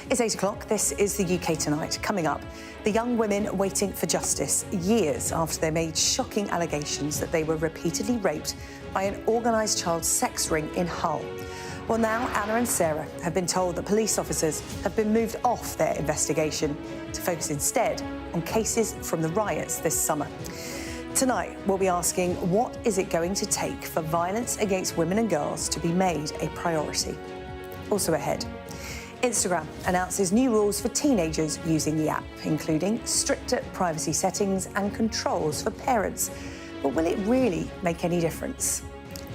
It's 8 o'clock. This is the UK Tonight. Coming up, the young women waiting for justice years after they made shocking allegations that they were repeatedly raped by an organised child sex ring in Hull. Well, now Anna and Sarah have been told that police officers have been moved off their investigation to focus instead on cases from the riots this summer. Tonight, we'll be asking, what is it going to take for violence against women and girls to be made a priority? Also ahead, Instagram announces new rules for teenagers using the app, including stricter privacy settings and controls for parents. But will it really make any difference?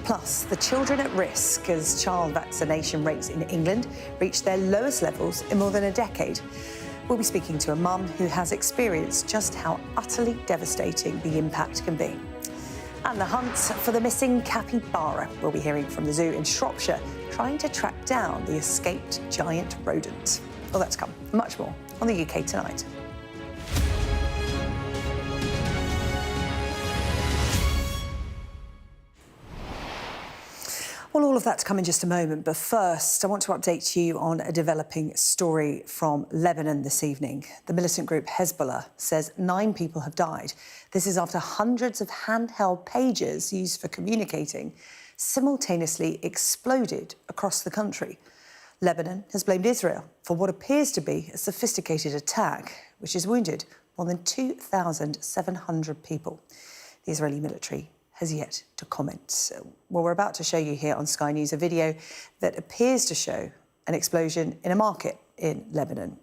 Plus, the children at risk as child vaccination rates in England reach their lowest levels in more than a decade. We'll be speaking to a mum who has experienced just how utterly devastating the impact can be. And the hunt for the missing capybara. We'll be hearing from the zoo in Shropshire, trying to track down the escaped giant rodent. Well, that's come. Much more on the UK Tonight. Well, all of that to come in just a moment, but first I want to update you on a developing story from Lebanon this evening. The militant group Hezbollah says 9 people have died. This is after hundreds of handheld pagers used for communicating simultaneously exploded across the country. Lebanon has blamed Israel for what appears to be a sophisticated attack, which has wounded more than 2,700 people. The Israeli military has yet to comment. Well, we're about to show you here on Sky News a video that appears to show an explosion in a market in Lebanon.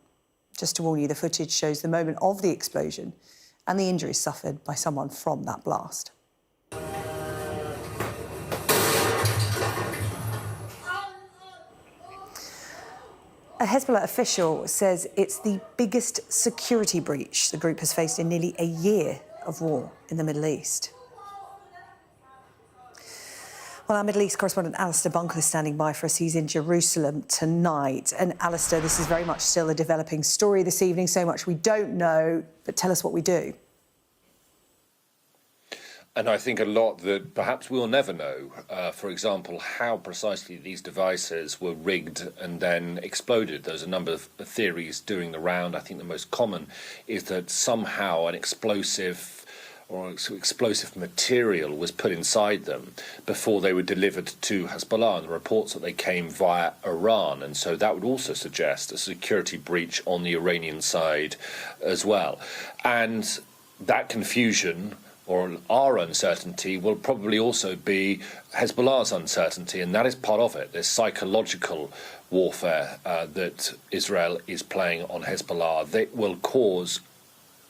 Just to warn you, the footage shows the moment of the explosion and the injuries suffered by someone from that blast. A Hezbollah official says it's the biggest security breach the group has faced in nearly a year of war in the Middle East. Well, our Middle East correspondent Alistair Bunkle is standing by for us. He's in Jerusalem tonight. And Alistair, this is very much still a developing story this evening. So much we don't know, but tell us what we do. And I think a lot that perhaps we'll never know. For example, how precisely these devices were rigged and then exploded. There's a number of theories doing the round. I think the most common is that somehow an explosive material was put inside them before they were delivered to Hezbollah, and the reports that they came via Iran, and so that would also suggest a security breach on the Iranian side as well. And that confusion, or our uncertainty, will probably also be Hezbollah's uncertainty, and that is part of it. There's psychological warfare that Israel is playing on Hezbollah that will cause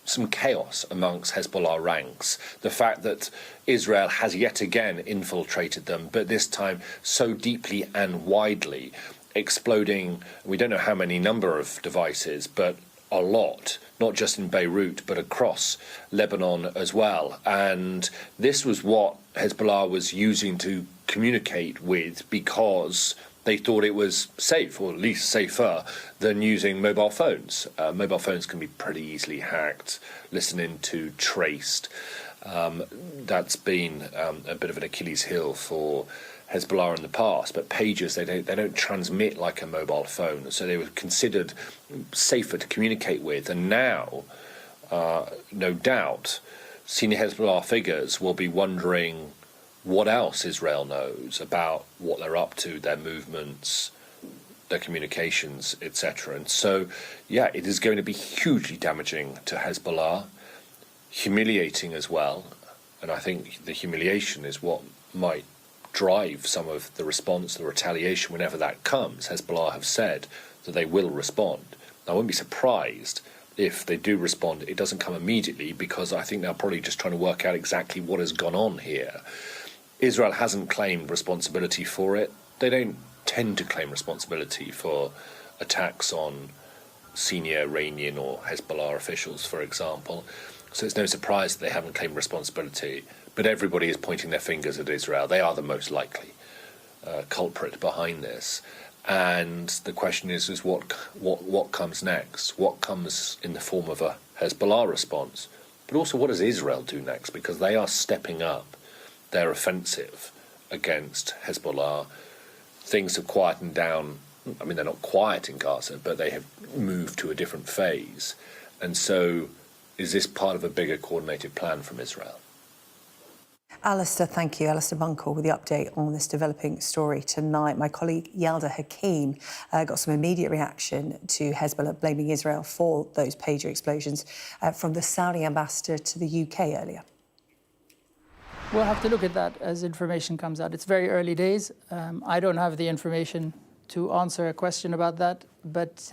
some chaos amongst Hezbollah ranks. The fact that Israel has yet again infiltrated them, but this time so deeply and widely, exploding, we don't know how many number of devices, but a lot, not just in Beirut, but across Lebanon as well. And this was what Hezbollah was using to communicate with, because they thought it was safe, or at least safer, than using mobile phones. Mobile phones can be pretty easily hacked, listened into, traced. That's been a bit of an Achilles heel for Hezbollah in the past. But pagers, they don't transmit like a mobile phone, so they were considered safer to communicate with. And now, no doubt, senior Hezbollah figures will be wondering what else Israel knows about what they're up to, their movements, their communications, etc. And so, yeah, it is going to be hugely damaging to Hezbollah, humiliating as well. And I think the humiliation is what might drive some of the response, the retaliation, whenever that comes. Hezbollah have said that they will respond. I wouldn't be surprised if they do respond, it doesn't come immediately, because I think they're probably just trying to work out exactly what has gone on here. Israel hasn't claimed responsibility for it. They don't tend to claim responsibility for attacks on senior Iranian or Hezbollah officials, for example. So it's no surprise that they haven't claimed responsibility. But everybody is pointing their fingers at Israel. They are the most likely culprit behind this. And the question is what comes next? What comes in the form of a Hezbollah response? But also, what does Israel do next? Because they are stepping up their offensive against Hezbollah. Things have quietened down I mean, they're not quiet in Gaza, but they have moved to a different phase. And so is this part of a bigger coordinated plan from Israel? Alistair, thank you. Alistair Bunkle with the update on this developing story tonight. My colleague Yalda Hakim got some immediate reaction to Hezbollah blaming Israel for those pager explosions from the Saudi ambassador to the UK earlier. We'll have to look at that as information comes out. It's very early days. I don't have the information to answer a question about that, but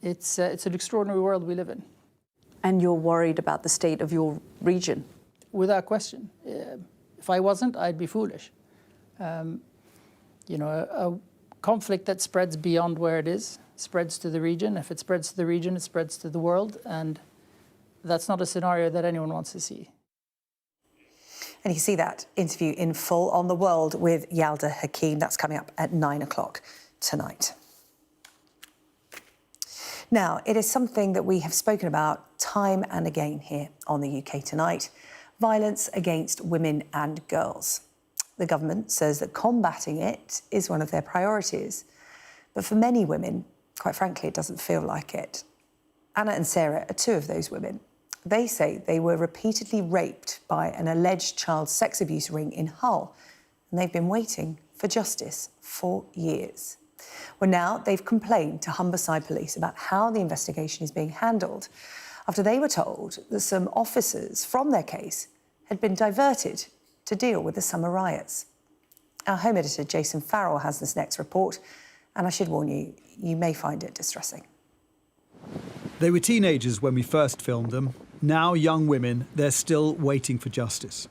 it's an extraordinary world we live in. And you're worried about the state of your region? Without question. If I wasn't, I'd be foolish. A conflict that spreads beyond where it is spreads to the region. If it spreads to the region, it spreads to the world. And that's not a scenario that anyone wants to see. And you can see that interview in full on The World with Yalda Hakim. That's coming up at 9 o'clock tonight. Now, it is something that we have spoken about time and again here on the UK Tonight: violence against women and girls. The government says that combating it is one of their priorities. But for many women, quite frankly, it doesn't feel like it. Anna and Sarah are two of those women. They say they were repeatedly raped by an alleged child sex abuse ring in Hull, and they've been waiting for justice for years. Well, now they've complained to Humberside Police about how the investigation is being handled, after they were told that some officers from their case had been diverted to deal with the summer riots. Our home editor, Jason Farrell, has this next report, and I should warn you, you may find it distressing. They were teenagers when we first filmed them. Now young women, they're still waiting for justice.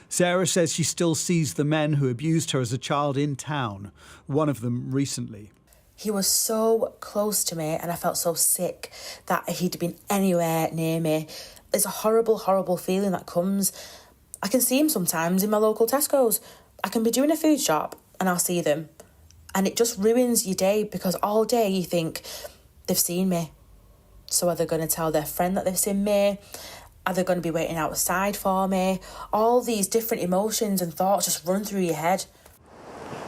Sarah says she still sees the men who abused her as a child in town, one of them recently. He was so close to me and I felt so sick that he'd been anywhere near me. It's a horrible, horrible feeling that comes. I can see him sometimes in my local Tesco's. I can be doing a food shop and I'll see them. And it just ruins your day because all day you think, they've seen me. So are they going to tell their friend that they've seen me? Are they going to be waiting outside for me? All these different emotions and thoughts just run through your head.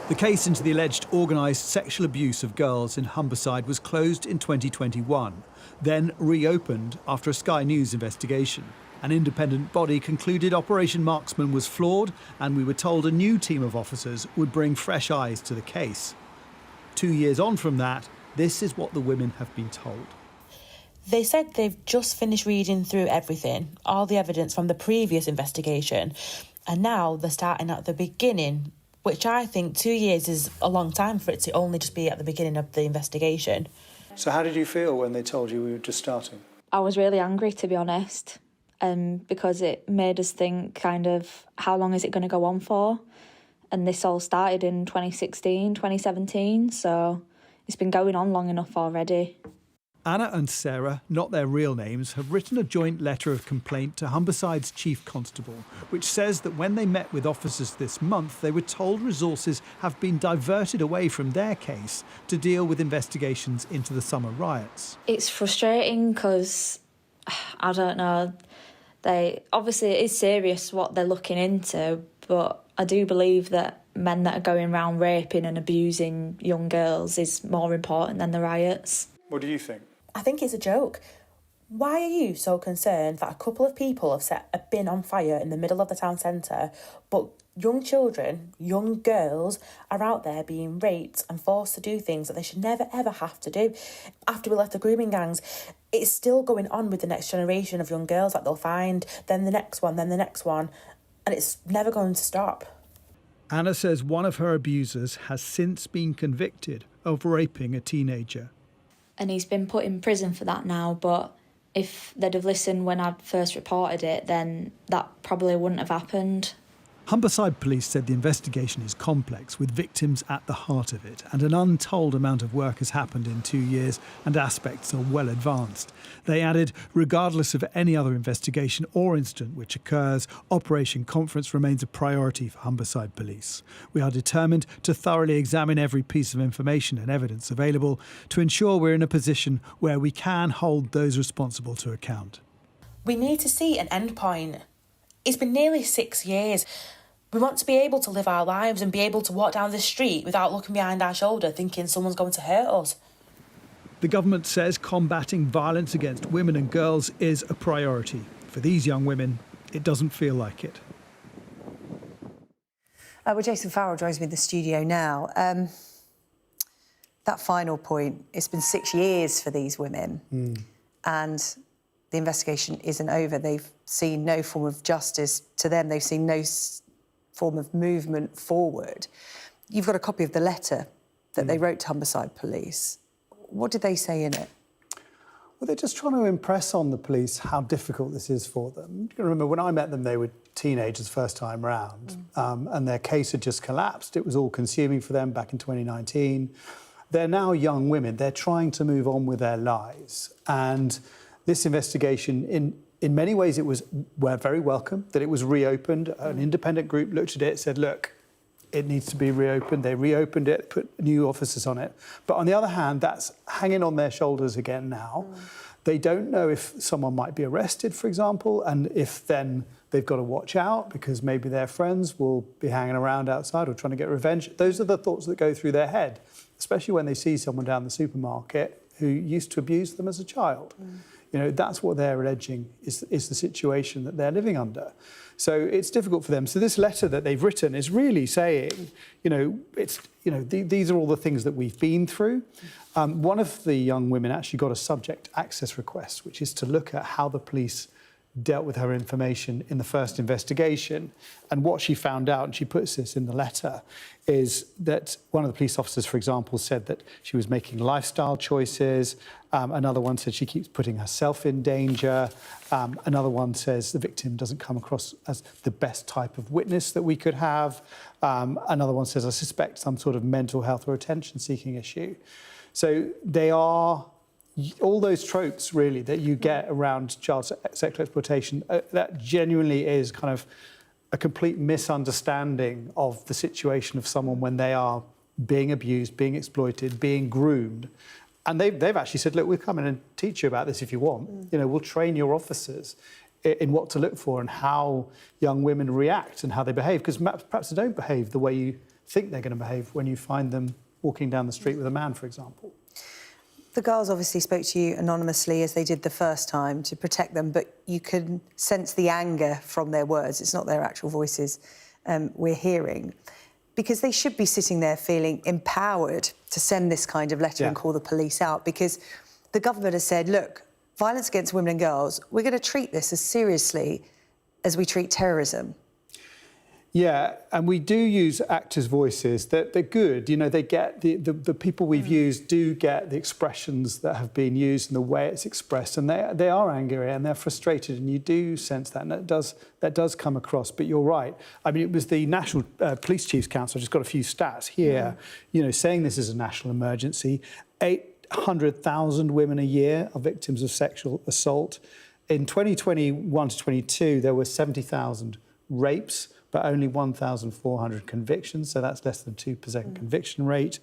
The case into the alleged organised sexual abuse of girls in Humberside was closed in 2021, then reopened after a Sky News investigation. An independent body concluded Operation Marksman was flawed, and we were told a new team of officers would bring fresh eyes to the case. 2 years on from that, this is what the women have been told. They said they've just finished reading through everything, all the evidence from the previous investigation, and now they're starting at the beginning, which I think 2 years is a long time for it to only just be at the beginning of the investigation. So how did you feel when they told you we were just starting? I was really angry, to be honest, because it made us think kind of, how long is it going to go on for? And this all started in 2016, 2017, so it's been going on long enough already. Anna and Sarah, not their real names, have written a joint letter of complaint to Humberside's chief constable, which says that when they met with officers this month, they were told resources have been diverted away from their case to deal with investigations into the summer riots. It's frustrating because, I don't know, obviously it is serious what they're looking into, but I do believe that men that are going around raping and abusing young girls is more important than the riots. What do you think? I think it's a joke. Why are you so concerned that a couple of people have set a bin on fire in the middle of the town centre, but young children, young girls, are out there being raped and forced to do things that they should never, ever have to do? After we left the grooming gangs, it's still going on with the next generation of young girls that they'll find, then the next one, then the next one, and it's never going to stop. Anna says one of her abusers has since been convicted of raping a teenager. And he's been put in prison for that now, but if they'd have listened when I'd first reported it, then that probably wouldn't have happened. Humberside Police said the investigation is complex, with victims at the heart of it, and an untold amount of work has happened in 2 years and aspects are well advanced. They added, regardless of any other investigation or incident which occurs, Operation Conference remains a priority for Humberside Police. We are determined to thoroughly examine every piece of information and evidence available to ensure we're in a position where we can hold those responsible to account. We need to see an end point. It's been nearly 6 years. We want to be able to live our lives and be able to walk down the street without looking behind our shoulder thinking someone's going to hurt us. The government says combating violence against women and girls is a priority. For these young women, it doesn't feel like it. Well, Jason Farrell joins me in the studio now. That final point, it's been 6 years for these women and the investigation isn't over. They've seen no form of justice to them. They've seen no form of movement forward. You've got a copy of the letter that they wrote to Humberside Police. What did they say in it? Well, they're just trying to impress on the police how difficult this is for them. You remember when I met them, they were teenagers first time round, and their case had just collapsed. It was all consuming for them back in 2019. They're now young women. They're trying to move on with their lives. And this investigation, in many ways, we're very welcome that it was reopened. An independent group looked at it, said, look, it needs to be reopened. They reopened it, put new officers on it. But on the other hand, that's hanging on their shoulders again now. They don't know if someone might be arrested, for example, and if then they've got to watch out because maybe their friends will be hanging around outside or trying to get revenge. Those are the thoughts that go through their head, especially when they see someone down the supermarket who used to abuse them as a child. You know, that's what they're alleging is the situation that they're living under. So it's difficult for them. So this letter that they've written is really saying, these are all the things that we've been through. One of the young women actually got a subject access request, which is to look at how the police dealt with her information in the first investigation. And what she found out, and she puts this in the letter, is that one of the police officers, for example, said that she was making lifestyle choices. Another one said she keeps putting herself in danger. Another one says the victim doesn't come across as the best type of witness that we could have. Another one says, I suspect some sort of mental health or attention-seeking issue. So they are all those tropes, really, that you get around child sexual exploitation, that genuinely is kind of a complete misunderstanding of the situation of someone when they are being abused, being exploited, being groomed. And they've actually said, look, we'll come in and teach you about this if you want. We'll train your officers in what to look for and how young women react and how they behave, because perhaps they don't behave the way you think they're going to behave when you find them walking down the street with a man, for example. The girls obviously spoke to you anonymously, as they did the first time, to protect them, but you can sense the anger from their words. It's not their actual voices we're hearing, because they should be sitting there feeling empowered to send this kind of letter and call the police out, because the government has said, look, violence against women and girls, we're going to treat this as seriously as we treat terrorism. Yeah, and we do use actors' voices. They're good. They get the people we've used do get the expressions that have been used and the way it's expressed, and they are angry and they're frustrated, and you do sense that, and that does come across. But you're right. I mean, it was the National Police Chiefs Council. I just got a few stats here. Saying this is a national emergency. 800,000 women a year are victims of sexual assault. In 2021 to 22, there were 70,000 rapes, but only 1,400 convictions, so that's less than 2% conviction rate.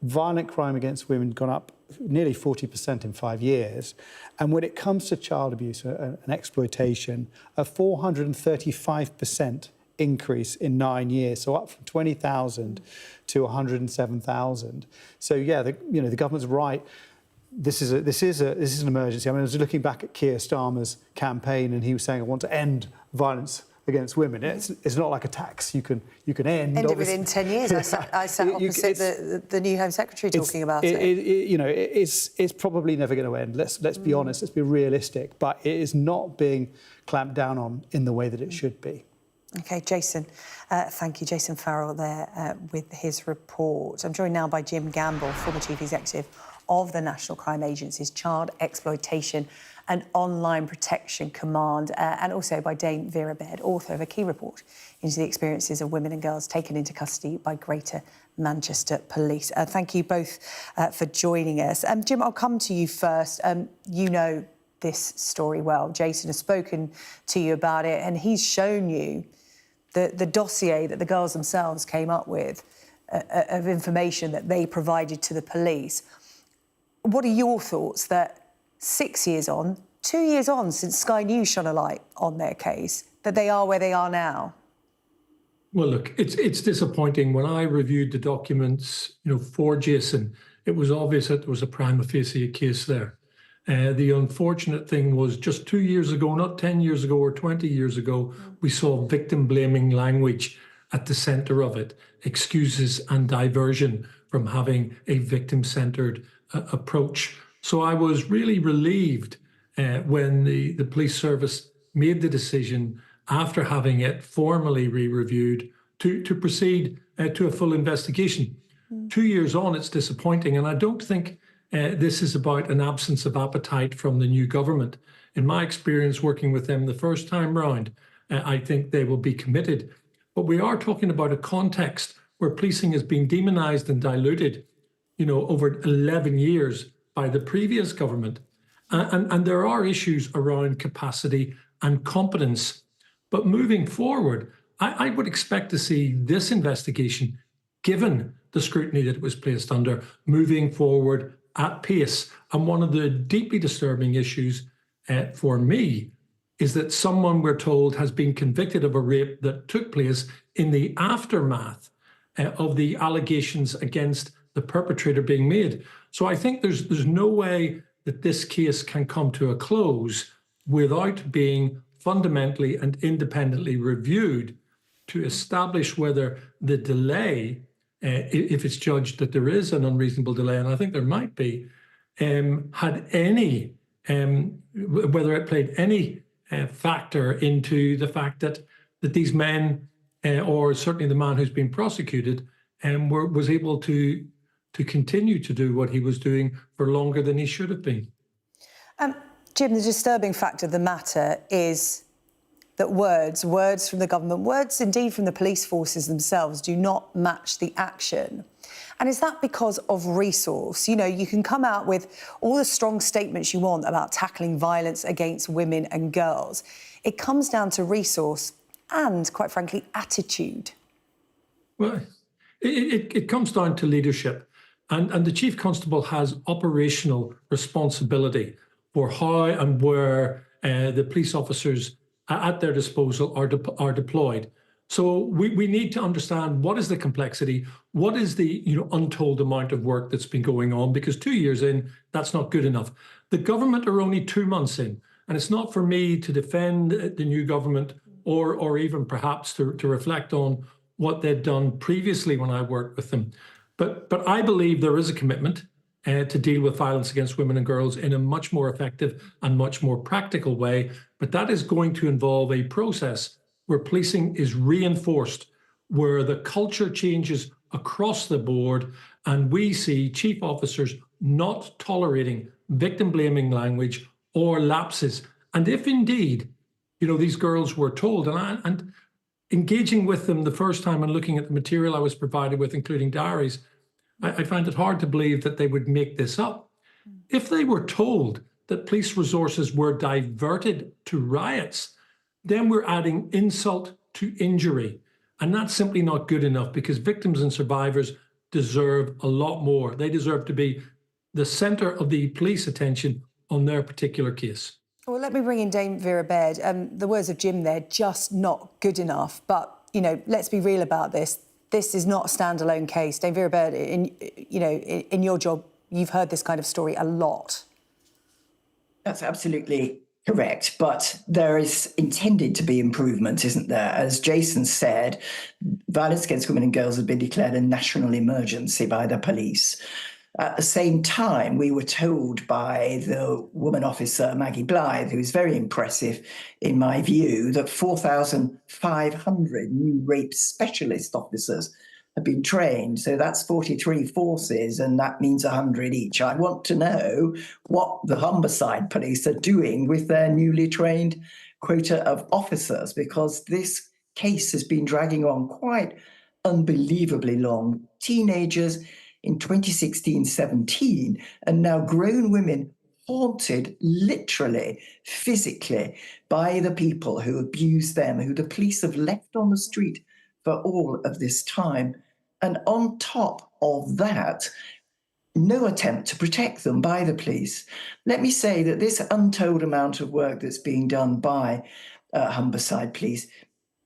Violent crime against women gone up nearly 40% in 5 years. And when it comes to child abuse and exploitation, a 435% increase in 9 years, so up from 20,000 to 107,000. So yeah, the government's right. This is an emergency. I mean, I was looking back at Keir Starmer's campaign, and he was saying, I want to end violence against women. It's not like a tax you can end it within 10 years. I sat opposite the new Home Secretary talking about it. It's probably never going to end. Let's be honest. Let's be realistic. But it is not being clamped down on in the way that it should be. OK, Jason, thank you. Jason Farrell there with his report. I'm joined now by Jim Gamble, former Chief Executive of the National Crime Agency's Child Exploitation and Online Protection Command, and also by Dame Vera Baird, author of a key report into the experiences of women and girls taken into custody by Greater Manchester Police. Thank you both for joining us. Jim, I'll come to you first. You know this story well. Jason has spoken to you about it, and he's shown you the dossier that the girls themselves came up with of information that they provided to the police. What are your thoughts that 6 years on, 2 years on since Sky News shone a light on their case, that they are where they are now? Well, look, it's disappointing. When I reviewed the documents, for Jason, it was obvious that there was a prima facie case there. The unfortunate thing was just 2 years ago, not 10 years ago or 20 years ago, we saw victim blaming language at the centre of it, excuses and diversion from having a victim-centred approach. So I was really relieved when the police service made the decision, after having it formally re-reviewed, to proceed to a full investigation. 2 years on, it's disappointing, and I don't think this is about an absence of appetite from the new government. In my experience working with them the first time round, I think they will be committed. But we are talking about a context where policing has been demonised and diluted, over 11 years by the previous government. And there are issues around capacity and competence. But moving forward, I would expect to see this investigation, given the scrutiny that it was placed under, moving forward at pace. And one of the deeply disturbing issues for me is that someone, we're told, has been convicted of a rape that took place in the aftermath of the allegations against the perpetrator being made. So I think there's no way that this case can come to a close without being fundamentally and independently reviewed to establish whether the delay, if it's judged that there is an unreasonable delay, and I think there might be, had any, whether it played any factor into the fact that these men, or certainly the man who's been prosecuted, was able to continue to do what he was doing for longer than he should have been. Jim, the disturbing fact of the matter is that words from the government, words indeed from the police forces themselves, do not match the action. And is that because of resource? You can come out with all the strong statements you want about tackling violence against women and girls. It comes down to resource and, quite frankly, attitude. Well, it comes down to leadership. And the Chief Constable has operational responsibility for how and where the police officers at their disposal are deployed. So we need to understand what is the complexity, what is the untold amount of work that's been going on, because 2 years in, that's not good enough. The government are only 2 months in, and it's not for me to defend the new government or even perhaps to reflect on what they'd done previously when I worked with them. But I believe there is a commitment to deal with violence against women and girls in a much more effective and much more practical way. But that is going to involve a process where policing is reinforced, where the culture changes across the board, and we see chief officers not tolerating victim-blaming language or lapses. And if indeed, these girls were told, and engaging with them the first time and looking at the material I was provided with, including diaries, I find it hard to believe that they would make this up. If they were told that police resources were diverted to riots, then we're adding insult to injury. And that's simply not good enough, because victims and survivors deserve a lot more. They deserve to be the centre of the police attention on their particular case. Well, let me bring in Dame Vera Baird. The words of Jim there, just not good enough. But, let's be real about this. This is not a standalone case. Dame Vera Baird, in your job, you've heard this kind of story a lot. That's absolutely correct, but there is intended to be improvement, isn't there? As Jason said, violence against women and girls has been declared a national emergency by the police. At the same time, we were told by the woman officer, Maggie Blythe, who is very impressive in my view, that 4,500 new rape specialist officers have been trained. So that's 43 forces, and that means 100 each. I want to know what the Humberside police are doing with their newly trained quota of officers, because this case has been dragging on quite unbelievably long. Teenagers in 2016-17, and now grown women haunted literally, physically, by the people who abuse them, who the police have left on the street for all of this time. And on top of that, no attempt to protect them by the police. Let me say that this untold amount of work that's being done by Humberside Police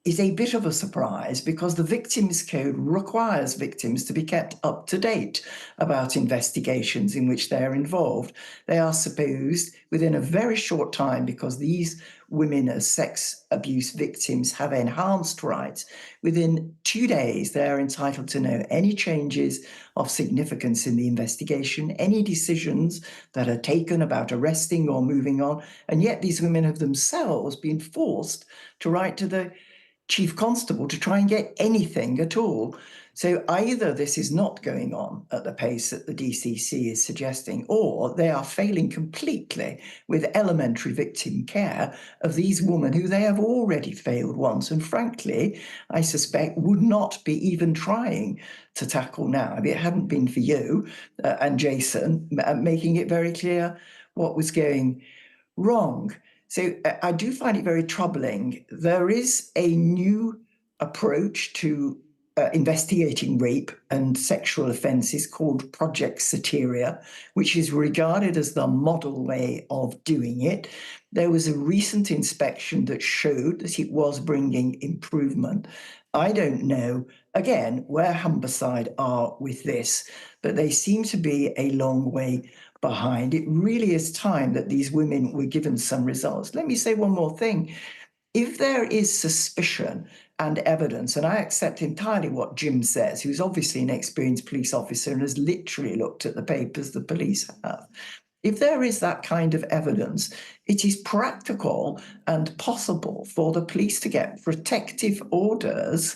is a bit of a surprise because the Victims Code requires victims to be kept up to date about investigations in which they are involved. They are supposed, within a very short time, because these women as sex abuse victims have enhanced rights, within 2 days they are entitled to know any changes of significance in the investigation, any decisions that are taken about arresting or moving on, and yet these women have themselves been forced to write to the chief constable to try and get anything at all. So either this is not going on at the pace that the DCC is suggesting, or they are failing completely with elementary victim care of these women who they have already failed once, and frankly, I suspect would not be even trying to tackle now. I mean, it hadn't been for you and Jason making it very clear what was going wrong. So I do find it very troubling. There is a new approach to investigating rape and sexual offences called Project Soteria, which is regarded as the model way of doing it. There was a recent inspection that showed that it was bringing improvement. I don't know, again, where Humberside are with this, but they seem to be a long way behind. It really is time that these women were given some results. Let me say one more thing. If there is suspicion and evidence, and I accept entirely what Jim says, who's obviously an experienced police officer and has literally looked at the papers the police have, if there is that kind of evidence, it is practical and possible for the police to get protective orders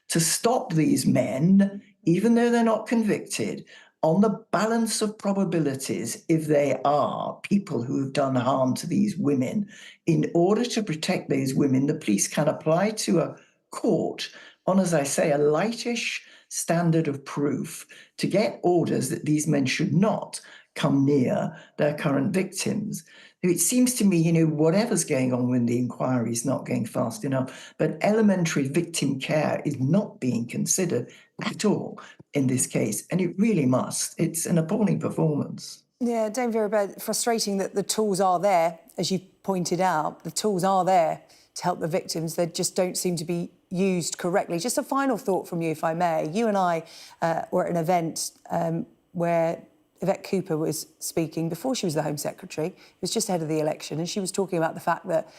to stop these men, even though they're not convicted, on the balance of probabilities, if they are people who have done harm to these women. In order to protect these women, the police can apply to a court on, as I say, a lightish standard of proof to get orders that these men should not come near their current victims. It seems to me, whatever's going on when the inquiry is not going fast enough, but elementary victim care is not being considered at all in this case, and it really must. It's an appalling performance. Yeah, Dame Vera, frustrating that the tools are there, as you pointed out. The tools are there to help the victims. They just don't seem to be used correctly. Just a final thought from you, if I may. You and I were at an event where Yvette Cooper was speaking before she was the Home Secretary. It was just ahead of the election, and she was talking about the fact that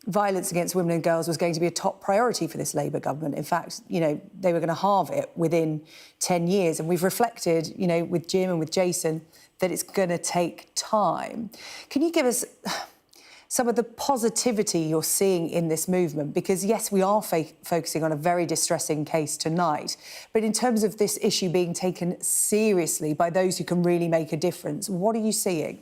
violence against women and girls was going to be a top priority for this Labour government. In fact, they were going to halve it within 10 years. And we've reflected, with Jim and with Jason, that it's going to take time. Can you give us some of the positivity you're seeing in this movement? Because, yes, we are focusing on a very distressing case tonight, but in terms of this issue being taken seriously by those who can really make a difference, what are you seeing?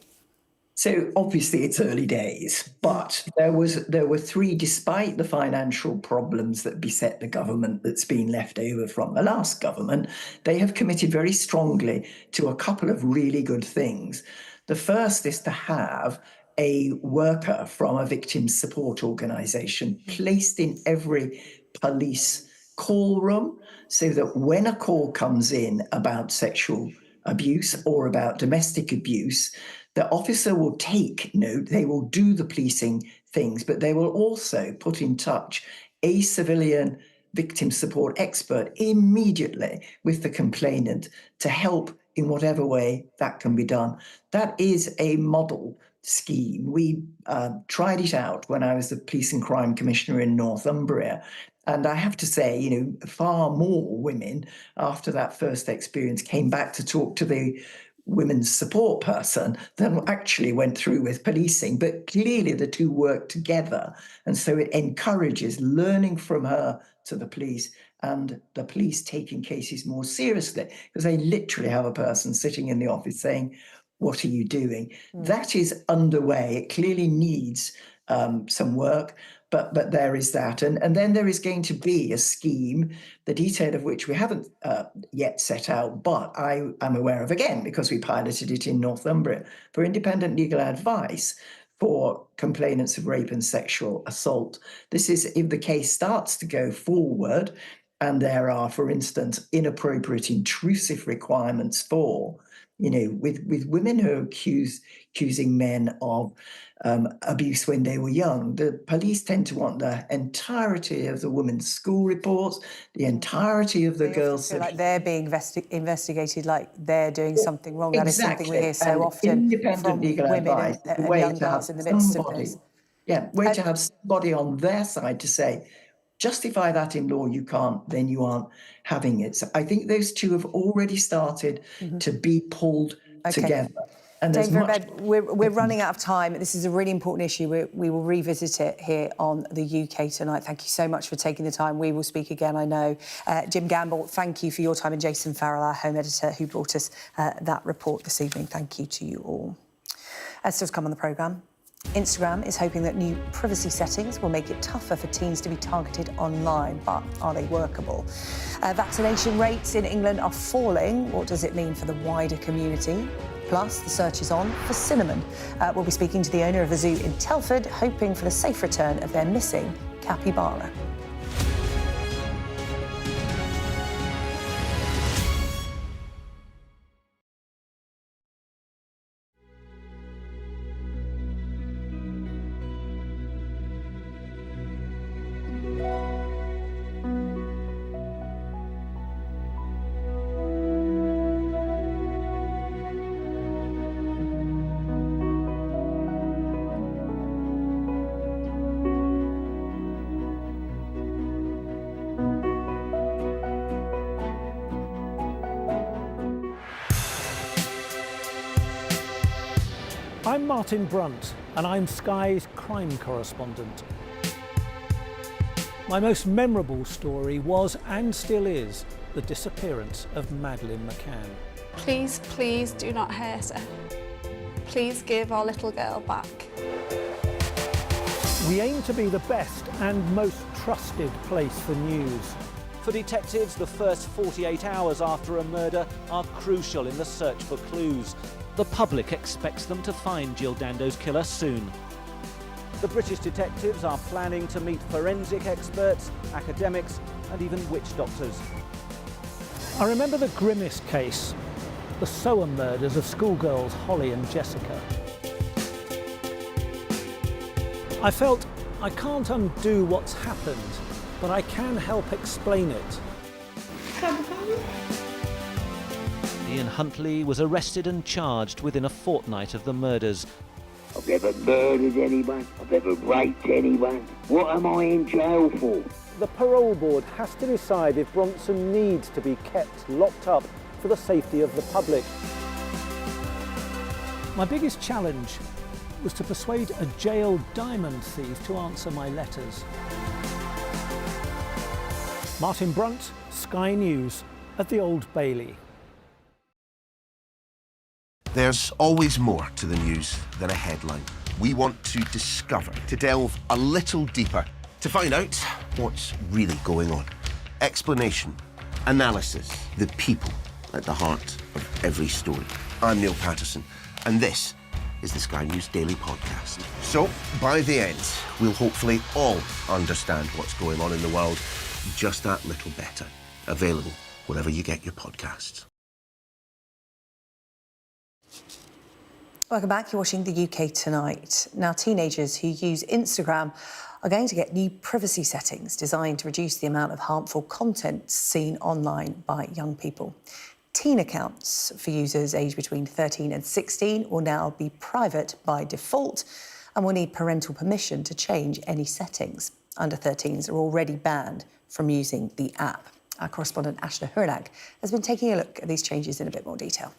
So obviously it's early days, but there were three, despite the financial problems that beset the government that's been left over from the last government, they have committed very strongly to a couple of really good things. The first is to have a worker from a victim support organisation placed in every police call room so that when a call comes in about sexual abuse or about domestic abuse, the officer will take note, they will do the policing things, but they will also put in touch a civilian victim support expert immediately with the complainant to help in whatever way that can be done. That is a model scheme. We tried it out when I was the Police and Crime Commissioner in Northumbria. And I have to say, far more women after that first experience came back to talk to the women's support person than actually went through with policing. But clearly the two work together. And so it encourages learning from her to the police and the police taking cases more seriously, because they literally have a person sitting in the office saying, what are you doing? That is underway. It clearly needs some work, but there is that. And then there is going to be a scheme, the detail of which we haven't yet set out, but I am aware of, again, because we piloted it in Northumbria, for independent legal advice for complainants of rape and sexual assault. This is if the case starts to go forward and there are, for instance, inappropriate, intrusive requirements for You know, with women who are accusing men of abuse when they were young, the police tend to want the entirety of the woman's school reports, the entirety of the girls. Feel like they're being investigated, like they're doing something wrong. That is something we hear so And often independent from legal women advice is and a way young to have girls in the midst of somebody, this. to have somebody on their side to say, justify that in law, you can't, then you aren't having it. So I think those two have already started to be pulled together. And there's David, we're running out of time. This is a really important issue. We will revisit it here on the UK Tonight. Thank you so much for taking the time. We will speak again, I know. Jim Gamble, thank you for your time, and Jason Farrell, our home editor, who brought us that report this evening. Thank you to you all. Still to come on the programme. Instagram is hoping that new privacy settings will make it tougher for teens to be targeted online, but are they workable? Vaccination rates in England are falling. What does it mean for the wider community? Plus, the search is on for cinnamon. We'll be speaking to the owner of a zoo in Telford, hoping for the safe return of their missing capybara. I'm Martin Brunt, and I'm Sky's crime correspondent. My most memorable story was, and still is, the disappearance of Madeleine McCann. Please, please do not hurt her. Please give our little girl back. We aim to be the best and most trusted place for news. For detectives, the first 48 hours after a murder are crucial in the search for clues. The public expects them to find Jill Dando's killer soon. The British detectives are planning to meet forensic experts, academics, and even witch doctors. I remember the grimmest case, the Soham murders of schoolgirls Holly and Jessica. I felt I can't undo what's happened, but I can help explain it. Ian Huntley was arrested and charged within a fortnight of the murders. I've never murdered anyone. I've never raped anyone. What am I in jail for? The parole board has to decide if Bronson needs to be kept locked up for the safety of the public. My biggest challenge was to persuade a jailed diamond thief to answer my letters. Martin Brunt, Sky News, at the Old Bailey. There's always more to the news than a headline. We want to discover, to delve a little deeper, to find out what's really going on. Explanation, analysis, the people at the heart of every story. I'm Neil Patterson, and this is the Sky News Daily Podcast. So, by the end, we'll hopefully all understand what's going on in the world just that little better. Available wherever you get your podcasts. Welcome back. You're watching the UK Tonight. Now, teenagers who use Instagram are going to get new privacy settings designed to reduce the amount of harmful content seen online by young people. Teen accounts for users aged between 13 and 16 will now be private by default and will need parental permission to change any settings. Under 13s are already banned from using the app. Our correspondent Ashna Hurnak has been taking a look at these changes in a bit more detail.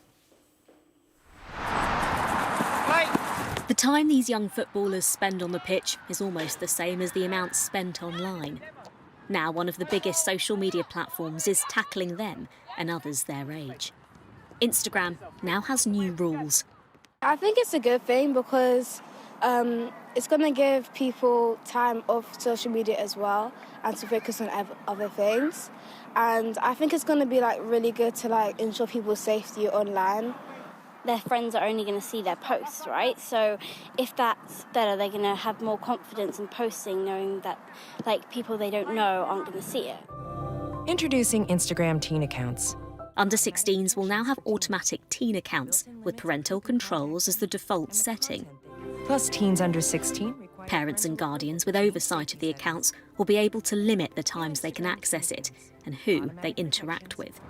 The time these young footballers spend on the pitch is almost the same as the amount spent online. Now, one of the biggest social media platforms is tackling them and others their age. Instagram now has new rules. I think it's a good thing because it's going to give people time off social media as well and to focus on other things. And I think it's going to be really good to ensure people's safety online. Their friends are only going to see their posts, right? So if that's better, they're going to have more confidence in posting, knowing that people they don't know aren't going to see it. Introducing Instagram teen accounts. Under-16s will now have automatic teen accounts with parental controls as the default setting. Plus, teens under 16. Parents and guardians with oversight of the accounts will be able to limit the times they can access it and who they interact with.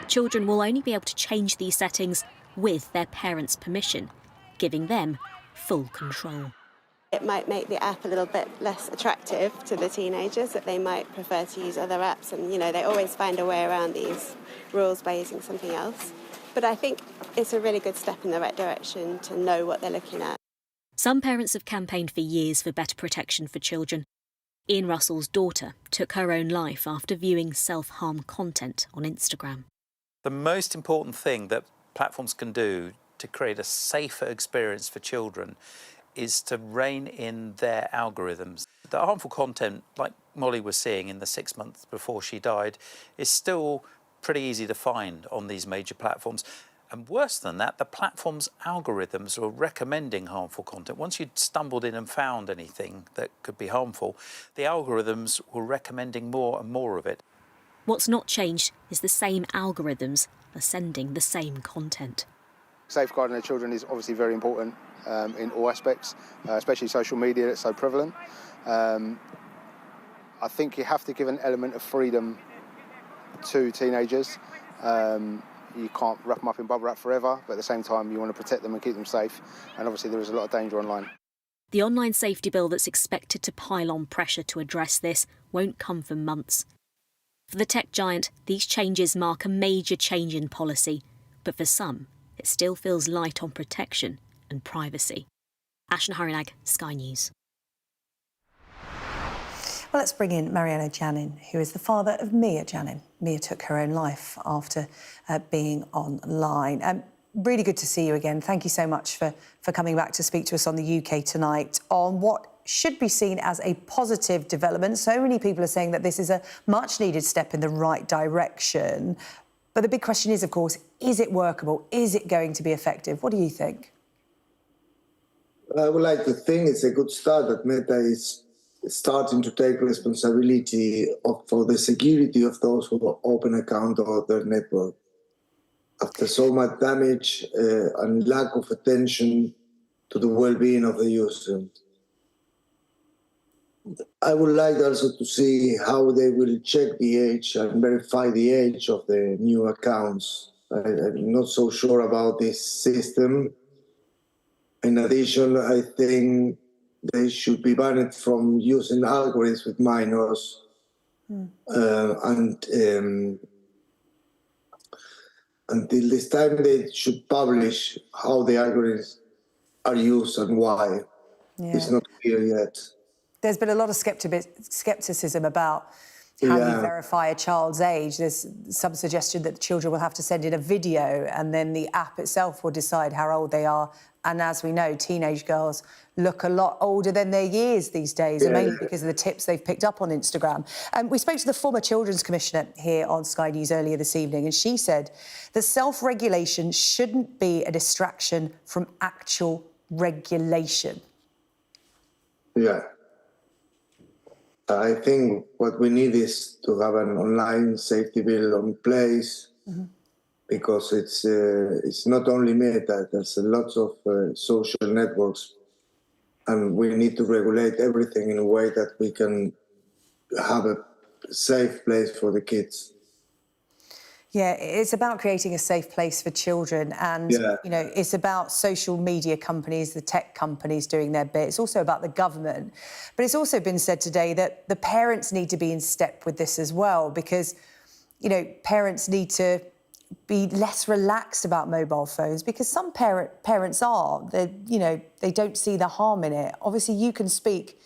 Children will only be able to change these settings with their parents' permission, giving them full control. It might make the app a little bit less attractive to the teenagers, that they might prefer to use other apps, and they always find a way around these rules by using something else. But I think it's a really good step in the right direction to know what they're looking at. Some parents have campaigned for years for better protection for children. Ian Russell's daughter took her own life after viewing self-harm content on Instagram. The most important thing that platforms can do to create a safer experience for children is to rein in their algorithms. The harmful content, like Molly was seeing in the 6 months before she died, is still pretty easy to find on these major platforms. And worse than that, the platform's algorithms are recommending harmful content. Once you'd stumbled in and found anything that could be harmful, the algorithms were recommending more and more of it. What's not changed is the same algorithms are sending the same content. Safeguarding our children is obviously very important in all aspects, especially social media that's so prevalent. I think you have to give an element of freedom to teenagers. You can't wrap them up in bubble wrap forever, but at the same time you want to protect them and keep them safe, and obviously there is a lot of danger online. The online safety bill that's expected to pile on pressure to address this won't come for months. For the tech giant, these changes mark a major change in policy, but for some, it still feels light on protection and privacy. Aston Harinag, Sky News. Well, let's bring in Mariano Janin, who is the father of Mia Janin. Mia took her own life after being online. Really good to see you again. Thank you so much for coming back to speak to us on the UK Tonight on what should be seen as a positive development. So many people are saying that this is a much-needed step in the right direction. But the big question is, of course, is it workable? Is it going to be effective? What do you think? I would like to think it's a good start that Meta is starting to take responsibility for the security of those who open account of their network. After so much damage and lack of attention to the well-being of the user. I would like also to see how they will check the age and verify the age of the new accounts. I'm not so sure about this system. In addition, I think they should be banned from using algorithms with minors. Until this time, they should publish how the algorithms are used and why. Yeah. It's not clear yet. There's been a lot of scepticism about how you verify a child's age. There's some suggestion that children will have to send in a video and then the app itself will decide how old they are. And as we know, teenage girls look a lot older than their years these days, and mainly because of the tips they've picked up on Instagram. We spoke to the former Children's Commissioner here on Sky News earlier this evening, and she said that self-regulation shouldn't be a distraction from actual regulation. Yeah. I think what we need is to have an online safety bill in place, because it's not only Meta, there's a lot of social networks, and we need to regulate everything in a way that we can have a safe place for the kids. Yeah, it's about creating a safe place for children, and it's about social media companies, the tech companies doing their bit. It's also about the government. But it's also been said today that the parents need to be in step with this as well, because, parents need to be less relaxed about mobile phones, because some parents are. They don't see the harm in it. Obviously, you can speak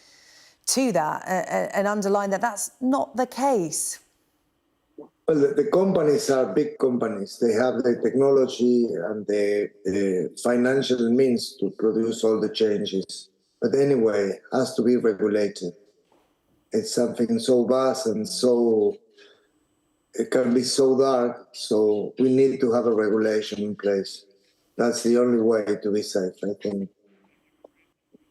to that and underline that that's not the case. Well, the companies are big companies. They have the technology and the financial means to produce all the changes. But anyway, it has to be regulated. It's something so vast and it can be so dark, so we need to have a regulation in place. That's the only way to be safe, I think.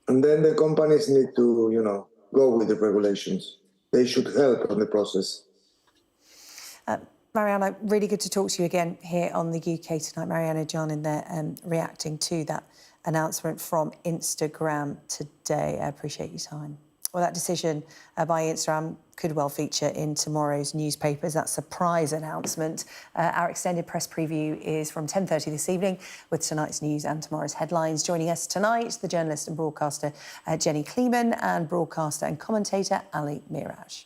And then the companies need to, go with the regulations. They should help on the process. Mariana, really good to talk to you again here on the UK Tonight. Mariana John in there reacting to that announcement from Instagram today. I appreciate your time. Well, that decision by Instagram could well feature in tomorrow's newspapers. That surprise announcement. Our extended press preview is from 10:30 this evening with tonight's news and tomorrow's headlines. Joining us tonight, the journalist and broadcaster Jenny Kleeman and broadcaster and commentator Ali Miraj.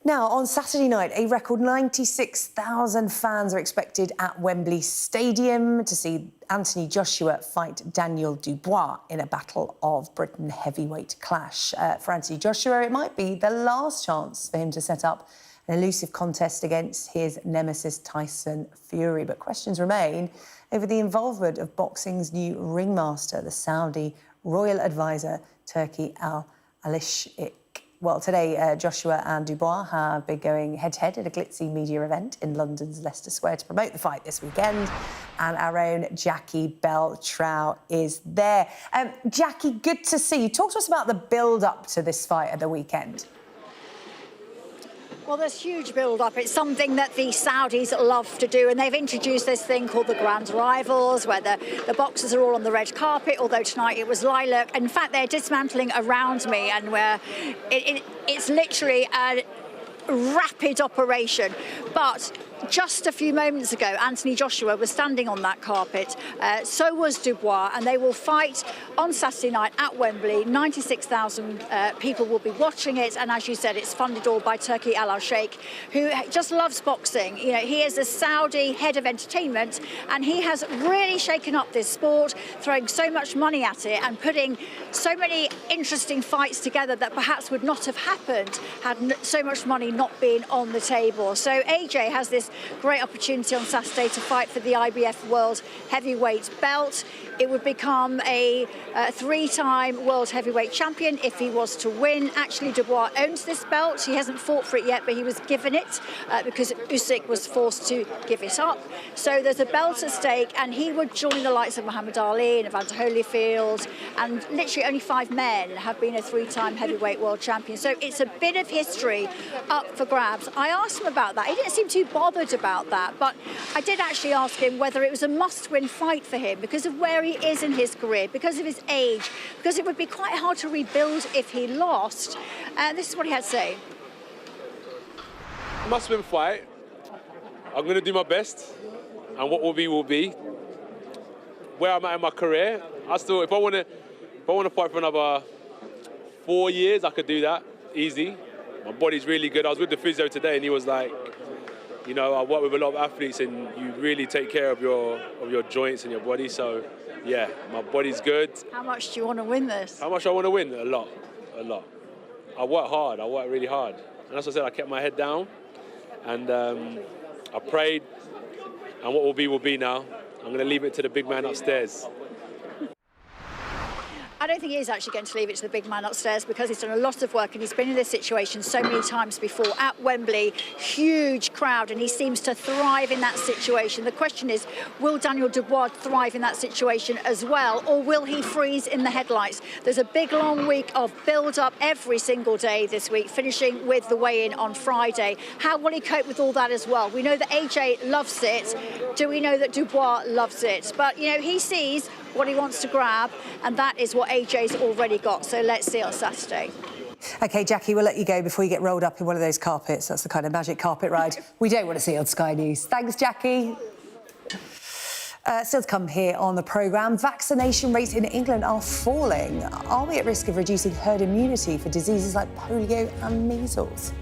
Now, on Saturday night, a record 96,000 fans are expected at Wembley Stadium to see Anthony Joshua fight Daniel Dubois in a Battle of Britain heavyweight clash. For Anthony Joshua, it might be the last chance for him to set up an elusive contest against his nemesis Tyson Fury. But questions remain over the involvement of boxing's new ringmaster, the Saudi royal advisor, Turki Al-Alishik. Well, today, Joshua and Dubois have been going head-to-head at a glitzy media event in London's Leicester Square to promote the fight this weekend. And our own Jackie Bell-Trow is there. Jackie, good to see you. Talk to us about the build-up to this fight at the weekend. Well, there's huge build-up. It's something that the Saudis love to do, and they've introduced this thing called the Grand Rivals, where the boxers are all on the red carpet, although tonight it was lilac. In fact, they're dismantling around me, and it's literally a rapid operation. But just a few moments ago, Anthony Joshua was standing on that carpet. So was Dubois, and they will fight on Saturday night at Wembley. 96,000 people will be watching it, and as you said, it's funded all by Turki Al-Sheikh, who just loves boxing. You know, he is a Saudi head of entertainment, and he has really shaken up this sport, throwing so much money at it and putting so many interesting fights together that perhaps would not have happened had so much money not been on the table. So AJ has this great opportunity on Saturday to fight for the IBF World Heavyweight belt. It would become a three-time World Heavyweight champion if he was to win. Actually, Dubois owns this belt. He hasn't fought for it yet, but he was given it because Usyk was forced to give it up. So there's a belt at stake, and he would join the likes of Muhammad Ali and Evander Holyfield, and literally only 5 men have been a three-time heavyweight world champion. So it's a bit of history up for grabs. I asked him about that. He didn't seem too bothered about that, but I did actually ask him whether it was a must-win fight for him because of where he is in his career, because of his age, because it would be quite hard to rebuild if he lost. This is what he had to say. Must-win fight. I'm going to do my best, and what will be will be. Where I'm at in my career, if I want to fight for another 4 years, I could do that easy. My body's really good. I was with the physio today, and he was like, you know, I work with a lot of athletes, and you really take care of your joints and your body. So, yeah, my body's good. How much do you want to win this? How much I want to win? A lot. I work hard. I work really hard. And as I said, I kept my head down, and I prayed. And what will be now. I'm going to leave it to the big man upstairs. I don't think he is actually going to leave it to the big man upstairs because he's done a lot of work and he's been in this situation so many times before at Wembley. Huge crowd, and he seems to thrive in that situation. The question is, will Daniel Dubois thrive in that situation as well, or will he freeze in the headlights? There's a big long week of build-up every single day this week, finishing with the weigh-in on Friday. How will he cope with all that as well? We know that AJ loves it. Do we know that Dubois loves it? But, you know, he sees what he wants to grab, and that is what AJ's already got. So let's see on Saturday. OK, Jackie, we'll let you go before you get rolled up in one of those carpets. That's the kind of magic carpet ride we don't want to see on Sky News. Thanks, Jackie. Still to come here on the programme, vaccination rates in England are falling. Are we at risk of reducing herd immunity for diseases like polio and measles?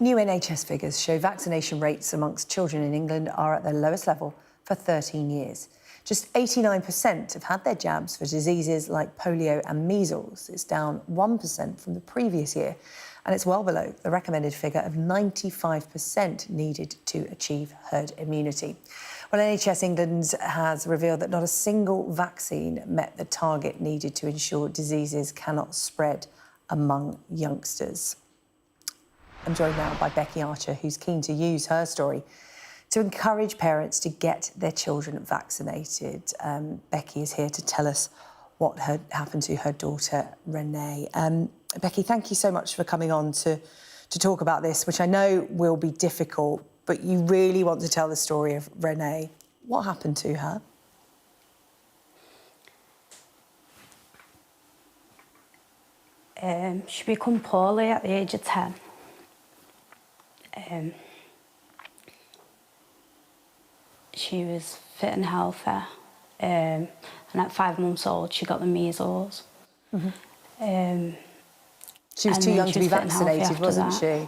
New NHS figures show vaccination rates amongst children in England are at their lowest level for 13 years. Just 89% have had their jabs for diseases like polio and measles. It's down 1% from the previous year, and it's well below the recommended figure of 95% needed to achieve herd immunity. Well, NHS England has revealed that not a single vaccine met the target needed to ensure diseases cannot spread among youngsters. I'm joined now by Becky Archer, who's keen to use her story to encourage parents to get their children vaccinated. Becky is here to tell us what had happened to her daughter, Renee. Becky, thank you so much for coming on to talk about this, which I know will be difficult, but you really want to tell the story of Renee. What happened to her? She became poorly at the age of 10. She was fit and healthy, and at 5 months old she got the measles. She was too young to be vaccinated, wasn't she?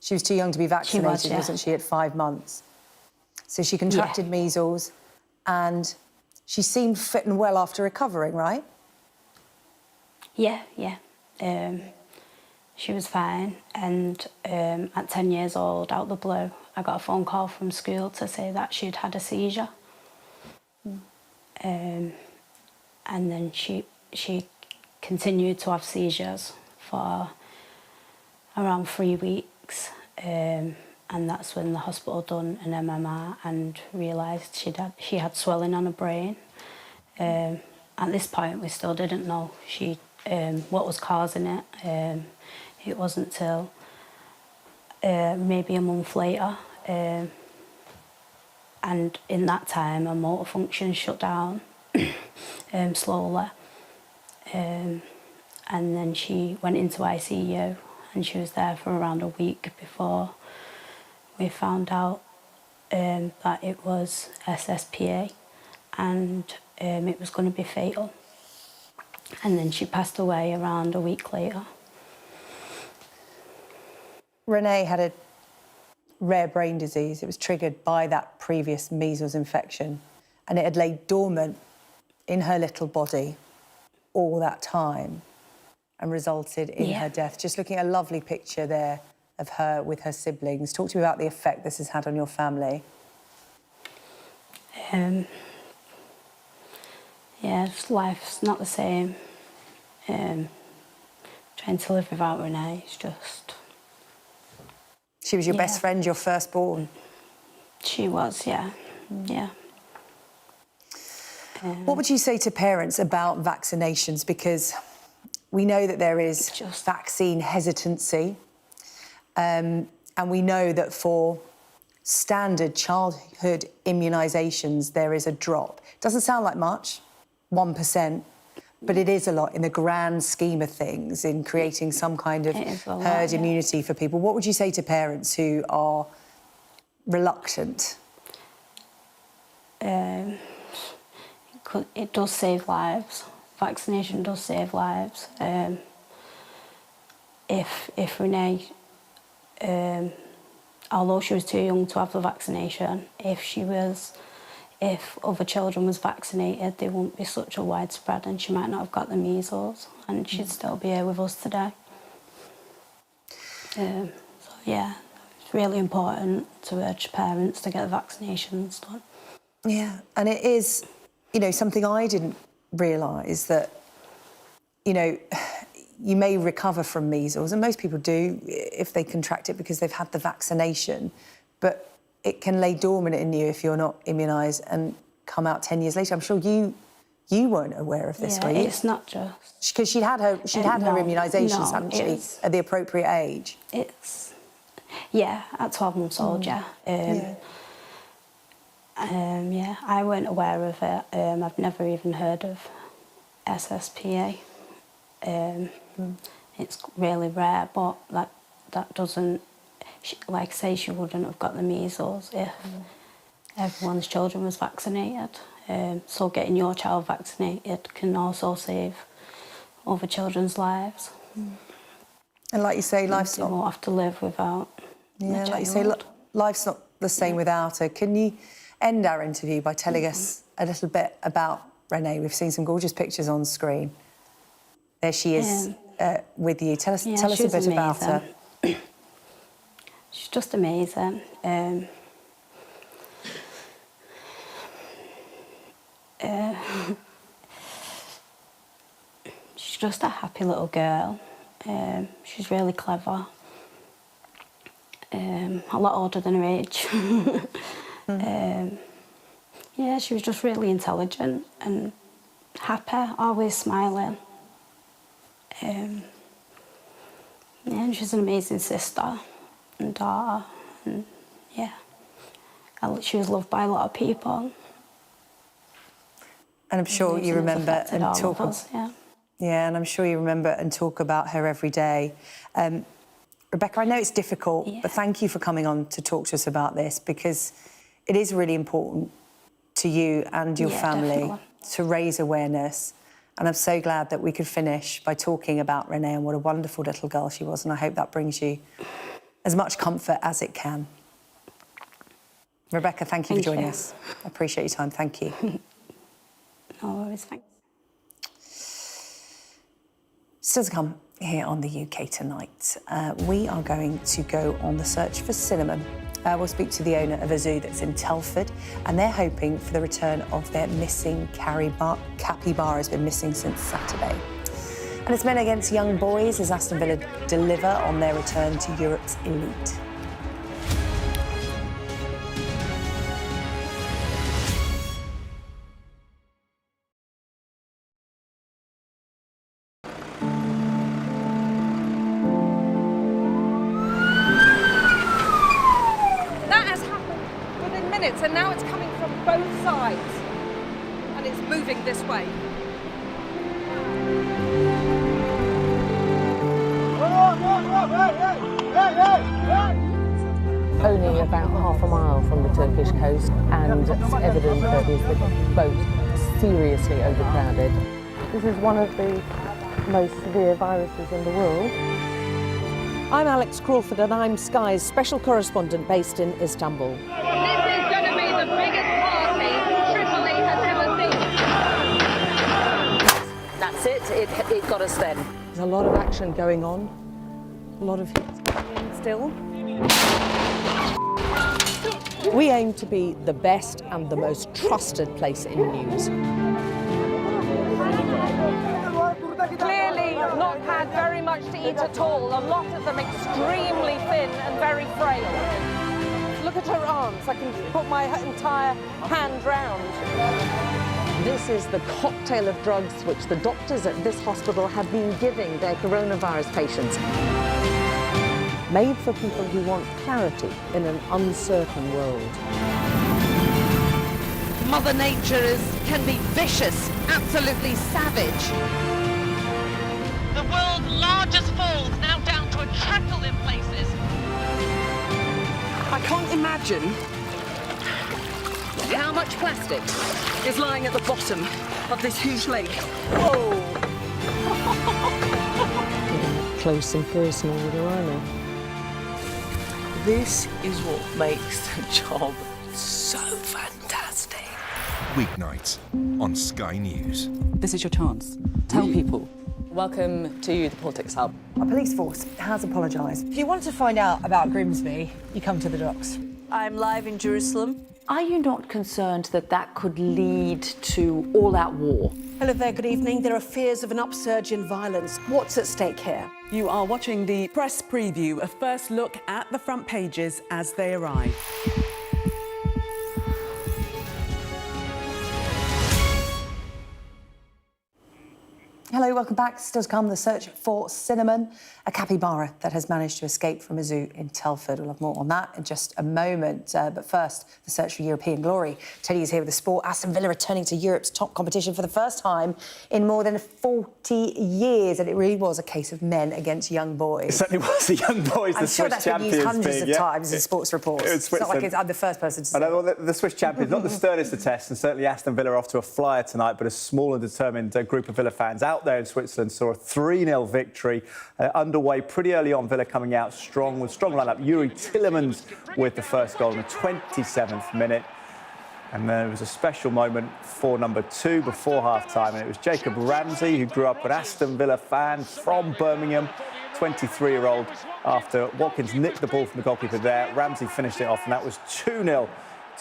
She was too young to be vaccinated, She was, yeah. wasn't she, at 5 months? So she contracted measles and she seemed fit and well after recovering, right? Yeah. She was fine, and at 10 years old, out of the blue, I got a phone call from school to say that she'd had a seizure. And then she continued to have seizures for around 3 weeks, and that's when the hospital done an MMR and realised she had swelling on her brain. At this point, we still didn't know what was causing it. It wasn't till maybe a month later, and in that time her motor function shut down slowly, and then she went into ICU and she was there for around a week before we found out that it was SSPA and it was going to be fatal, and then she passed away around a week later. Renee had a rare brain disease. It was triggered by that previous measles infection, and it had laid dormant in her little body all that time and resulted in her death. Just looking at a lovely picture there of her with her siblings. Talk to me about the effect this has had on your family. Life's not the same. Trying to live without Renee is just... She was your best friend, your firstborn? She was, yeah. What would you say to parents about vaccinations? Because we know that there is vaccine hesitancy, and we know that for standard childhood immunisations, there is a drop. Doesn't sound like much, 1%, but it is a lot in the grand scheme of things in creating some kind of herd immunity for people. What would you say to parents who are reluctant? It does save lives. Vaccination does save lives. If Renee, although she was too young to have the vaccination, if other children was vaccinated, there wouldn't be such a widespread and she might not have got the measles and she'd still be here with us today. It's really important to urge parents to get the vaccinations done. Yeah, and it is, something I didn't realise that, you may recover from measles, and most people do if they contract it because they've had the vaccination, but it can lay dormant in you if you're not immunised and come out 10 years later. I'm sure you weren't aware of this, were you? It's not just... Because she'd had her immunisations, hadn't she, at the appropriate age? At 12 months old, I weren't aware of it. I've never even heard of SSPA. It's really rare, but that doesn't... Like I say, she wouldn't have got the measles if everyone's children was vaccinated. So getting your child vaccinated can also save other children's lives. And like you say, life's not... You won't have to live without Yeah, like you say, look, life's not the same without her. Can you end our interview by telling us a little bit about Renee? We've seen some gorgeous pictures on screen. There she is with you. Tell us a bit about her. She's just amazing. She's just a happy little girl. She's really clever. A lot older than her age. Yeah, she was just really intelligent and happy, always smiling. Yeah, and she's an amazing sister and daughter, and yeah, she was loved by a lot of people. And I'm sure you remember and talk. Yeah, and I'm sure you remember and talk about her every day. Rebecca, I know it's difficult, but thank you for coming on to talk to us about this, because it is really important to you and your family to raise awareness. And I'm so glad that we could finish by talking about Renee and what a wonderful little girl she was. And I hope that brings you as much comfort as it can. Rebecca, thank you for joining us. I appreciate your time. Thank you. No worries, thanks. Still to come here on the UK Tonight. We are going to go on the search for cinnamon. We'll speak to the owner of a zoo that's in Telford, and they're hoping for the return of their missing capybara. Has been missing since Saturday. And it's men against young boys as Aston Villa deliver on their return to Europe's elite. And now it's coming from both sides, and it's moving this way. Only about half a mile from the Turkish coast, and it's evident that the boat seriously overcrowded. This is one of the most severe viruses in the world. I'm Alex Crawford, and I'm Sky's special correspondent based in Istanbul. The biggest party Tripoli has ever seen. That's it. It got us then. There's a lot of action going on, a lot of hits going in still. We aim to be the best and the most trusted place in news. Clearly not had very much to eat at all. A lot of them extremely thin and very frail. Look at her arms. I can put my entire hand round. This is the cocktail of drugs which the doctors at this hospital have been giving their coronavirus patients. Made for people who want clarity in an uncertain world. Mother Nature can be vicious, absolutely savage. The world's largest falls now down to a trickle in places. I can't imagine how much plastic is lying at the bottom of this huge lake. Whoa! Close and personal with her, aren't I? This is what makes the job so fantastic. Weeknights on Sky News. This is your chance. Tell people. Welcome to the Politics Hub. Our police force has apologised. If you want to find out about Grimsby, you come to the docks. I'm live in Jerusalem. Are you not concerned that that could lead to all-out war? Hello there, good evening. There are fears of an upsurge in violence. What's at stake here? You are watching the press preview, a first look at the front pages as they arrive. Hello, welcome back. Still to come, the search for cinnamon, a capybara that has managed to escape from a zoo in Telford. We'll have more on that in just a moment. But first, the search for European glory. Teddy is here with the sport. Aston Villa returning to Europe's top competition for the first time in more than 40 years. And it really was a case of men against young boys. It certainly was the young boys, the Swiss champions. I'm sure that's been used hundreds of times in sports reports. It's not like I'm the first person to say it. I know, the Swiss champions, not the sternest of tests, and certainly Aston Villa are off to a flyer tonight, but a small and determined group of Villa fans out there in Switzerland saw a 3-0 victory. Underway pretty early on, Villa coming out strong with strong lineup. Yuri Tillemans with the first goal in the 27th minute. And there was a special moment for number 2 before half-time, and it was Jacob Ramsey, who grew up an Aston Villa fan from Birmingham, 23-year-old. After Watkins nicked the ball from the goalkeeper there, Ramsey finished it off, and that was 2-0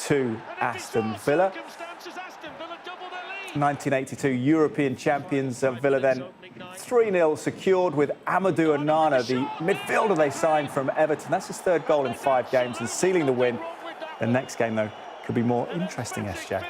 to Aston Villa. 1982 European champions Villa then 3-0 secured with Amadou Onana, the midfielder they signed from Everton. That's his 3rd goal in 5 games and sealing the win. The next game, though, could be more interesting, SJ.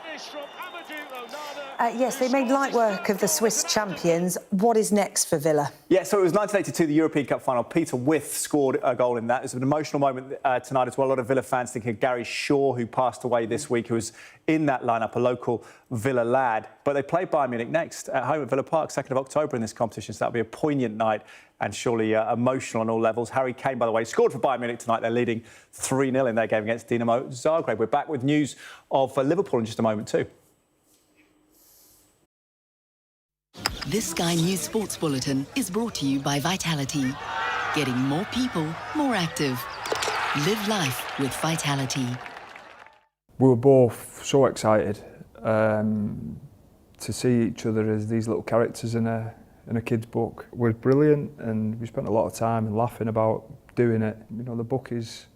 Yes, they made light work of the Swiss champions. What is next for Villa? Yeah, so it was 1982, the European Cup final. Peter With scored a goal in that. It was an emotional moment tonight as well. A lot of Villa fans thinking of Gary Shaw, who passed away this week, who was in that lineup, a local Villa lad. But they play Bayern Munich next at home at Villa Park, 2nd of October in this competition. So that'll be a poignant night and surely emotional on all levels. Harry Kane, by the way, scored for Bayern Munich tonight. They're leading 3-0 in their game against Dinamo Zagreb. We're back with news of Liverpool in just a moment too. This Sky News Sports Bulletin is brought to you by Vitality. Getting more people more active. Live life with Vitality. We were both so excited to see each other as these little characters in a kid's book. It was brilliant, and we spent a lot of time and laughing about doing it. You know, the book is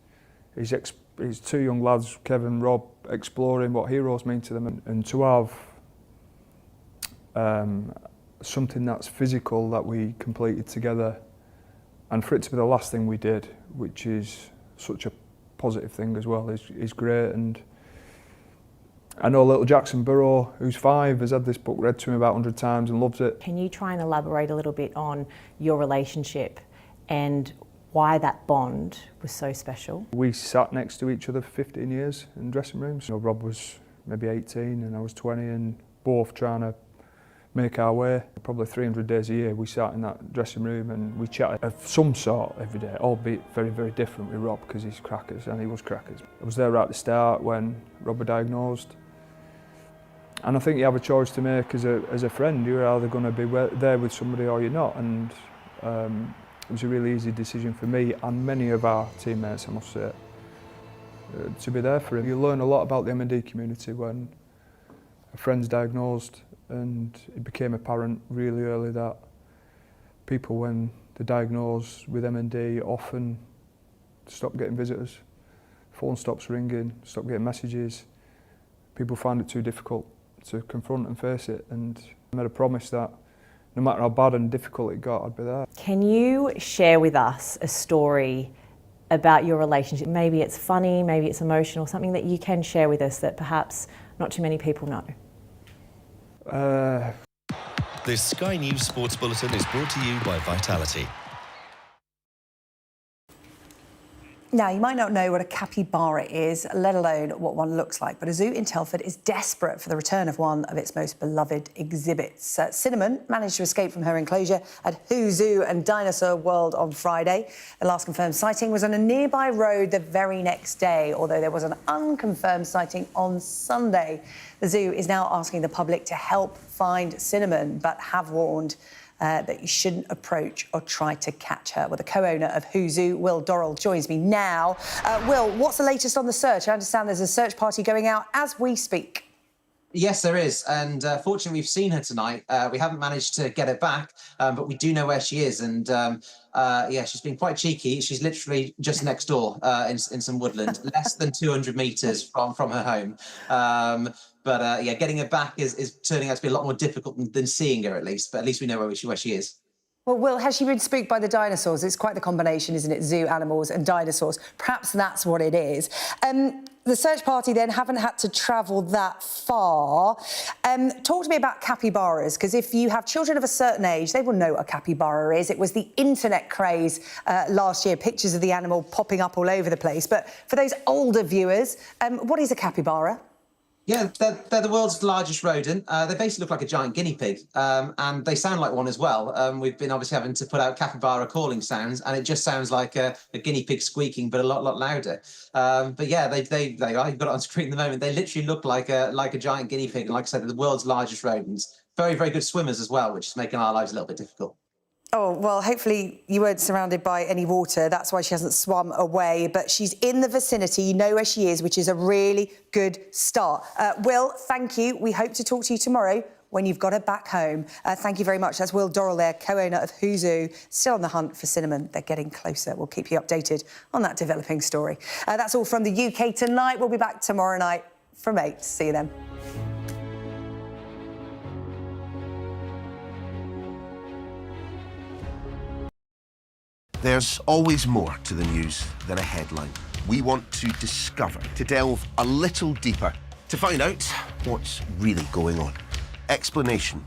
2 young lads, Kevin and Rob, exploring what heroes mean to them, and to have something that's physical that we completed together, and for it to be the last thing we did, which is such a positive thing as well, is great. And I know little Jackson Burrow, who's 5, has had this book read to him about 100 times and loves it. Can you try and elaborate a little bit on your relationship and why that bond was so special? We sat next to each other for 15 years in dressing rooms. You know, Rob was maybe 18 and I was 20, and both trying to make our way. Probably 300 days a year we sat in that dressing room and we chatted of some sort every day, albeit very, very different with Rob because he's crackers and he was crackers. I was there right at the start when Rob was diagnosed, and I think you have a choice to make as a friend. You're either going to be there with somebody or you're not, and it was a really easy decision for me and many of our teammates, I must say, to be there for him. You learn a lot about the M&D community when a friend's diagnosed, and it became apparent really early that people, when they're diagnosed with M&D, often stop getting visitors. Phone stops ringing, stop getting messages. People find it too difficult to confront and face it, and I made a promise that no matter how bad and difficult it got, I'd be there. Can you share with us a story about your relationship? Maybe it's funny, maybe it's emotional, something that you can share with us that perhaps not too many people know. This Sky News Sports Bulletin is brought to you by Vitality. Now, you might not know what a capybara is, let alone what one looks like, but a zoo in Telford is desperate for the return of one of its most beloved exhibits. Cinnamon managed to escape from her enclosure at Who Zoo and Dinosaur World on Friday. The last confirmed sighting was on a nearby road the very next day, although there was an unconfirmed sighting on Sunday. The zoo is now asking the public to help find Cinnamon, but have warned that you shouldn't approach or try to catch her. Well, the co-owner of Who Zoo, Will Dorrell, joins me now. Will, what's the latest on the search? I understand there's a search party going out as we speak. Yes, there is. And fortunately, we've seen her tonight. We haven't managed to get her back, but we do know where she is. And yeah, she's been quite cheeky. She's literally just next door in some woodland, less than 200 metres from her home. But yeah, getting her back is turning out to be a lot more difficult than seeing her, at least. But at least we know where she is. Well, Will, has she been spooked by the dinosaurs? It's quite the combination, isn't it? Zoo animals and dinosaurs. Perhaps that's what it is. The search party then haven't had to travel that far. Talk to me about capybaras, because if you have children of a certain age, they will know what a capybara is. It was the internet craze last year, pictures of the animal popping up all over the place. But for those older viewers, what is a capybara? Yeah, they're the world's largest rodent. They basically look like a giant guinea pig, and they sound like one as well. We've been obviously having to put out capybara calling sounds, and it just sounds like a guinea pig squeaking, but a lot louder. But yeah, they are. You've got it on screen at the moment. They literally look like a giant guinea pig, and like I said, they're the world's largest rodents. very, very good swimmers as well, which is making our lives a little bit difficult. Oh, well, hopefully you weren't surrounded by any water. That's why she hasn't swum away. But she's in the vicinity. You know where she is, which is a really good start. Will, thank you. We hope to talk to you tomorrow when you've got her back home. Thank you very much. That's Will Dorrell there, co-owner of Who's Who, still on the hunt for cinnamon. They're getting closer. We'll keep you updated on that developing story. That's all from the UK tonight. We'll be back tomorrow night from 8. See you then. There's always more to the news than a headline. We want to discover, to delve a little deeper, to find out what's really going on. Explanation,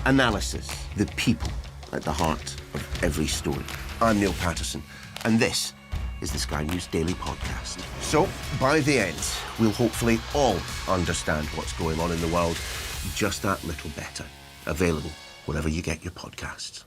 analysis, the people at the heart of every story. I'm Neil Patterson, and this is the Sky News Daily Podcast. So, by the end, we'll hopefully all understand what's going on in the world just that little better. Available wherever you get your podcasts.